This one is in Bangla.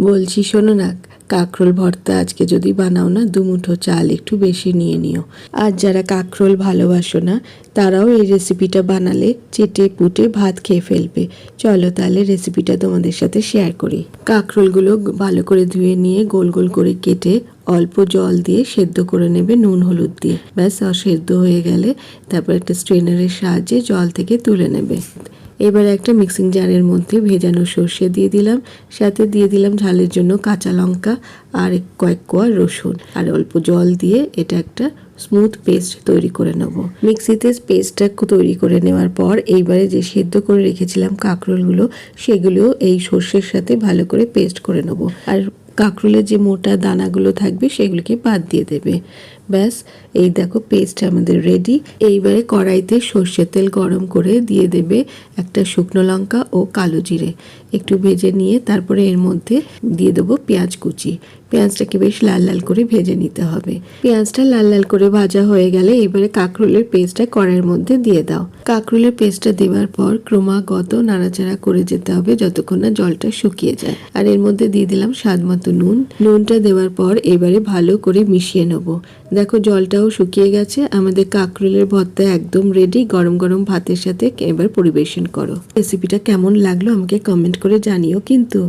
বলছি শোনো না, কাঁকরোল ভর্তা আজকে যদি বানাও না, দুমুঠো চাল একটু বেশি নিয়ে নিও। আর যারা কাঁকরোল ভালোবাসো না তারাও এই রেসিপিটা বানালে চেটে পুটে ভাত খেয়ে ফেলবে। চলো তাহলে রেসিপিটা তোমাদের সাথে শেয়ার করি। কাঁকরোলগুলো ভালো করে ধুয়ে নিয়ে গোল গোল করে কেটে অল্প জল দিয়ে সেদ্ধ করে নেবে নুন হলুদ দিয়ে। ব্যাস সেদ্ধ হয়ে গেলে তারপর একটা স্ট্রেনারের সাহায্যে জল থেকে তুলে নেবে। এবার একটা মিক্সিং জারের মধ্যে ভেজানো সর্ষে দিয়ে দিলাম, সাথে দিয়ে দিলাম ঝালের জন্য কাঁচা লঙ্কা আর কয়েক কোয়া রসুন, আর অল্প জল দিয়ে এটা একটা স্মুথ পেস্ট তৈরি করে নেব। মিক্সিতে পেস্টটা তৈরি করে নেওয়ার পর এইবারে যে সেদ্ধ করে রেখেছিলাম কাঁকরোলগুলো, সেগুলো এই সর্ষের সাথে ভালো করে পেস্ট করে নেব। আর কাঁকরোলের যে মোটা দানাগুলো থাকবে সেগুলোকে বাদ দিয়ে দেবে। ব্যাস এই দেখো পেস্ট আমাদের রেডি। এইবারে কড়াইতে সর্ষের তেল গরম করে দিয়ে দেবে একটা শুকনো লঙ্কা ও কালো জিরে, একটু ভেজে নিয়ে তারপরে এর মধ্যে দিয়ে দেবো পেঁয়াজ কুচি। পেঁয়াজটাকে বেশ লাল লাল করে ভেজে নিতে হবে। পেঁয়াজটা লাল লাল করে ভাজা হয়ে গেলে এবারে কাঁকরোলের পেস্টটা কড়াইয়ের মধ্যে দিয়ে দাও। কাঁকরোলের পেস্টটা দেওয়ার পর ক্রমাগত নাড়াচাড়া করে যেতে হবে যতক্ষণ না জলটা শুকিয়ে যায়। আর এর মধ্যে দিয়ে দিলাম স্বাদ মতো নুন। নুনটা দেওয়ার পর এবারে ভালো করে মিশিয়ে নেব। দেখো জলটাও শুকিয়ে গেছে, আমাদের কাঁকরোলের ভর্তা একদম রেডি। গরম গরম ভাতের সাথে এবার পরিবেশন করো। রেসিপিটা কেমন লাগলো আমাকে কমেন্ট করে জানিও কিন্তু।